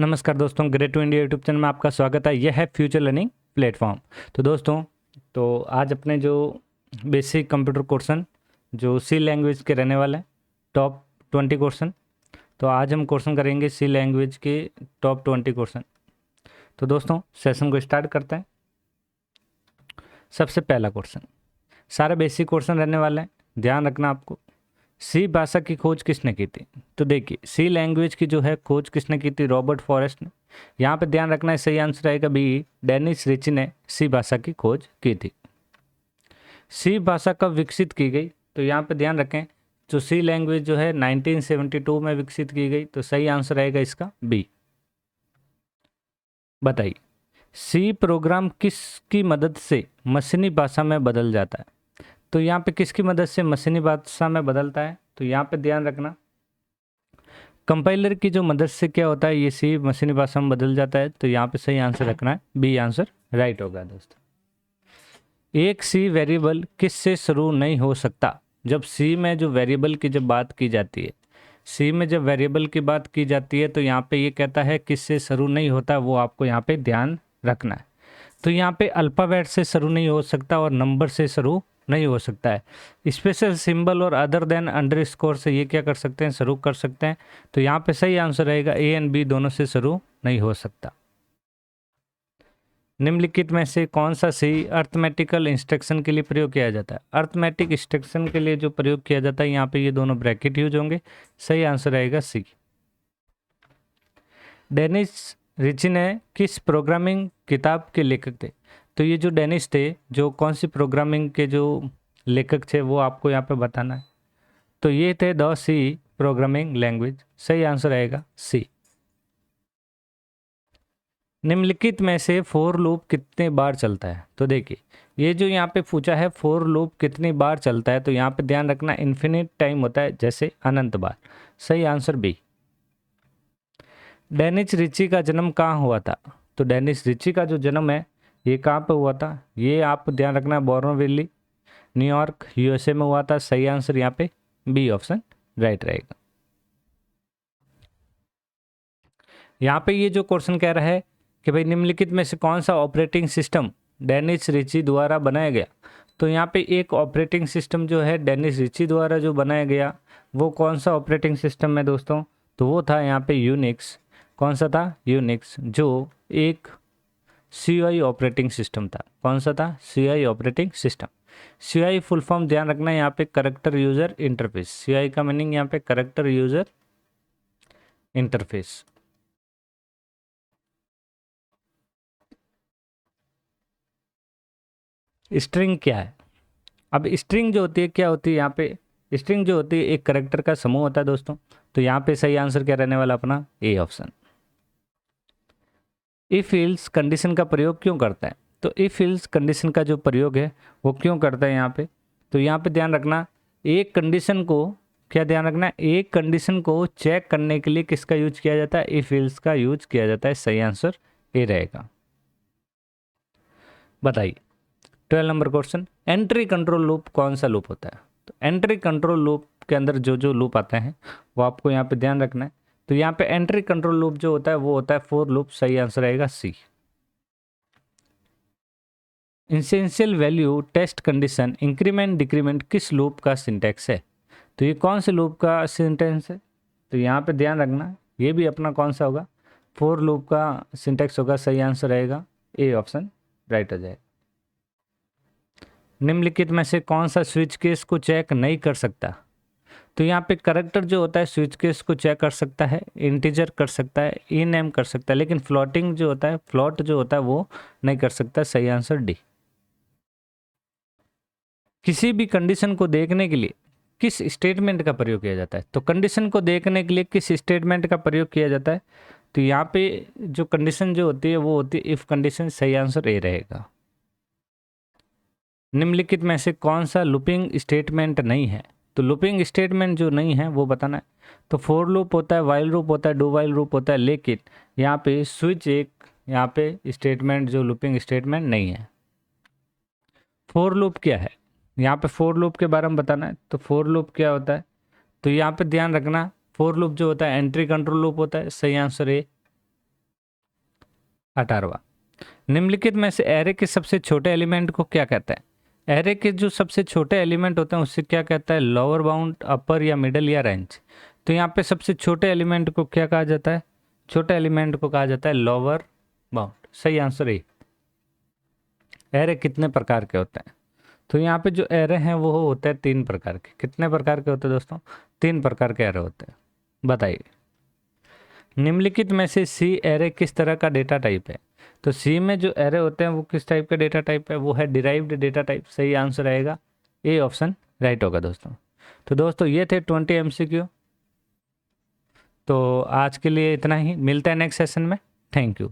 नमस्कार दोस्तों, great to India YouTube channel में आपका स्वागत है। यह है फ्यूचर लर्निंग प्लेटफॉर्म। तो दोस्तों, आज अपने जो बेसिक कंप्यूटर क्वेश्चन जो सी लैंग्वेज के रहने वाले हैं, टॉप 20 क्वेश्चन। तो आज हम क्वेश्चन करेंगे सी लैंग्वेज के टॉप 20 क्वेश्चन। तो दोस्तों, सेशन को स्टार्ट करते हैं। सबसे पहला क्वेश्चन, सारे बेसिक क्वेश्चन रहने वाले हैं, ध्यान रखना आपको। सी भाषा की खोज किसने की थी? तो देखिए, सी लैंग्वेज की जो है खोज किसने की थी? रॉबर्ट फॉरेस्ट ने। यहाँ पे ध्यान रखना है, सही आंसर आएगा बी, डेनिस रिची ने सी भाषा की खोज की थी। सी भाषा कब विकसित की गई? तो यहाँ पे ध्यान रखें, जो सी लैंग्वेज जो है 1972 में विकसित की गई। तो सही आंसर आएगा इसका बी। बताइए, सी प्रोग्राम किसकी मदद से मशीनी भाषा में बदल जाता है? तो यहाँ पे किसकी मदद से मशीनी भाषा में बदलता है? तो यहाँ पे ध्यान रखना, कंपाइलर की जो मदद से क्या होता है, ये सी मशीनी भाषा में बदल जाता है। तो यहाँ पे सही आंसर रखना है बी, आंसर राइट होगा दोस्तों। एक सी वेरिएबल किस से शुरू नहीं हो सकता? जब सी में जो वेरिएबल की जब बात की जाती है, सी में जब वेरिएबल की बात की जाती है, तो यहाँ पे ये कहता है किस से शुरू नहीं होता, वो आपको यहाँ पे ध्यान रखना है। तो यहाँ पे अल्फ़ाबेट से शुरू नहीं हो सकता और नंबर से शुरू नहीं हो सकता है। स्पेशल सिंबल और अदर देन अंडरस्कोर से ये क्या कर सकते हैं, शुरू कर सकते हैं। तो यहाँ पे सही आंसर रहेगा ए एंड बी, दोनों से शुरू नहीं हो सकता। निम्नलिखित में से कौन सा सी अर्थमेटिकल इंस्ट्रक्शन के लिए प्रयोग किया जाता है? अर्थमेटिक इंस्ट्रक्शन के लिए जो प्रयोग किया जाता है, यहाँ पे ये दोनों ब्रैकेट यूज होंगे। सही आंसर रहेगा सी। डेनिस रिची ने किस प्रोग्रामिंग किताब के लेखक थे? तो ये जो डेनिस थे, जो कौन सी प्रोग्रामिंग के जो लेखक थे, वो आपको यहाँ पे बताना है। तो ये थे द सी प्रोग्रामिंग लैंग्वेज। सही आंसर आएगा सी। निम्नलिखित में से फोर लूप कितने बार चलता है? तो देखिए, ये जो यहाँ पे पूछा है फोर लूप कितनी बार चलता है, तो यहाँ पे ध्यान रखना इन्फिनिट टाइम होता है, जैसे अनंत बार। सही आंसर बी। डेनिस रिची का जन्म कहाँ हुआ था? तो डेनिस रिची का जो जन्म है, ये कहाँ पे हुआ था? ये आप ध्यान रखना, बोर्नविली, न्यूयॉर्क, यूएसए में हुआ था। सही आंसर यहाँ पे बी ऑप्शन राइट रहेगा। यहाँ पे ये जो क्वेश्चन कह रहा है कि भाई निम्नलिखित में से कौन सा ऑपरेटिंग सिस्टम डेनिस रिची द्वारा बनाया गया? तो यहाँ पे एक ऑपरेटिंग सिस्टम जो है डेनिस रिची द्वारा जो बनाया गया, वो कौन सा ऑपरेटिंग सिस्टम है दोस्तों? तो वो था यहाँ पे यूनिक्स। कौन सा था? यूनिक्स, जो एक CUI ऑपरेटिंग सिस्टम था। कौन सा था? CUI operating system. CUI full form ध्यान रखना, यहाँ पे करेक्टर यूजर इंटरफेस। CUI का मीनिंग यहाँ पे करेक्टर यूजर इंटरफेस। स्ट्रिंग क्या है? अब स्ट्रिंग जो होती है, क्या होती है यहाँ पे? स्ट्रिंग जो होती है एक करेक्टर का समूह होता है दोस्तों। तो यहाँ पे सही आंसर क्या रहने वाला अपना? A option. If else condition का प्रयोग क्यों करता है? तो इफ एल्स कंडीशन का जो प्रयोग है, वो क्यों करता है यहाँ पे? तो यहाँ पे ध्यान रखना, एक कंडीशन को, क्या ध्यान रखना है, एक कंडीशन को चेक करने के लिए किसका यूज किया जाता है? इफ एल्स का यूज किया जाता है। सही आंसर ए रहेगा। बताइए, 12 number question, entry control loop कौन सा लूप होता है? तो एंट्री कंट्रोल लूप के अंदर जो जो लूप आते हैं, वो आपको यहाँ पे ध्यान रखना है। तो यहाँ पे एंट्री कंट्रोल लूप जो होता है, वो होता है फॉर लूप। सही आंसर आएगा सी। इंसेंशियल value test condition increment decrement किस लूप का सिंटेक्स है? तो ये कौन से लूप का सिंटेक्स है? तो यहाँ पे ध्यान रखना, ये भी अपना कौन सा होगा? फॉर लूप का सिंटेक्स होगा। सही आंसर रहेगा ए ऑप्शन राइट हो जाएगा। निम्नलिखित में से कौन सा स्विच केस को चेक नहीं कर सकता? तो यहाँ पे करेक्टर जो होता है स्विच केस को चेक कर सकता है, इंटीजर कर सकता है, ई नेम कर सकता है, लेकिन फ्लोटिंग जो होता है, फ्लोट जो होता है, वो नहीं कर सकता। सही आंसर डी। किसी भी कंडीशन को देखने के लिए किस स्टेटमेंट का प्रयोग किया जाता है? तो कंडीशन को देखने के लिए किस स्टेटमेंट का प्रयोग किया जाता है? तो यहाँ पे जो कंडीशन जो होती है, वो होती है इफ कंडीशन। सही आंसर ए रहेगा। निम्नलिखित में से कौन सा लूपिंग स्टेटमेंट नहीं है? तो लूपिंग स्टेटमेंट जो नहीं है, वो बताना है। तो फॉर लूप होता है, वाइल लूप होता है, डू वाइल लूप होता है, लेकिन यहाँ पे स्विच एक यहाँ पे स्टेटमेंट जो लूपिंग स्टेटमेंट नहीं है। फॉर लूप क्या है? यहाँ पे फॉर लूप के बारे में बताना है। तो फॉर लूप क्या होता है? तो यहाँ पे ध्यान रखना, फॉर लूप जो होता है एंट्री कंट्रोल लूप होता है। सही आंसर ए। 18वां, निम्नलिखित में से एरे के सबसे छोटे एलिमेंट को क्या कहता है? एरे के जो सबसे छोटे एलिमेंट होते हैं उससे क्या कहता है? लोअर बाउंड, अपर या मिडल या रेंज। तो यहाँ पे सबसे छोटे एलिमेंट को क्या कहा जाता है? छोटे एलिमेंट को कहा जाता है लोअर बाउंड। सही आंसर है। एरे कितने प्रकार के होते हैं? तो यहाँ पे जो एरे हैं वो होते हैं 3 प्रकार के। कितने प्रकार के होते हैं दोस्तों? 3 प्रकार के एरे होते हैं। बताइए, निम्नलिखित में से सी एरे किस तरह का डेटा टाइप है? तो सी में जो एरे होते हैं वो किस टाइप का डेटा टाइप है? वो है डिराइव्ड डेटा टाइप। सही आंसर रहेगा ए ऑप्शन राइट होगा दोस्तों। तो दोस्तों ये थे 20 MCQ। तो आज के लिए इतना ही, मिलते हैं नेक्स्ट सेशन में। Thank you.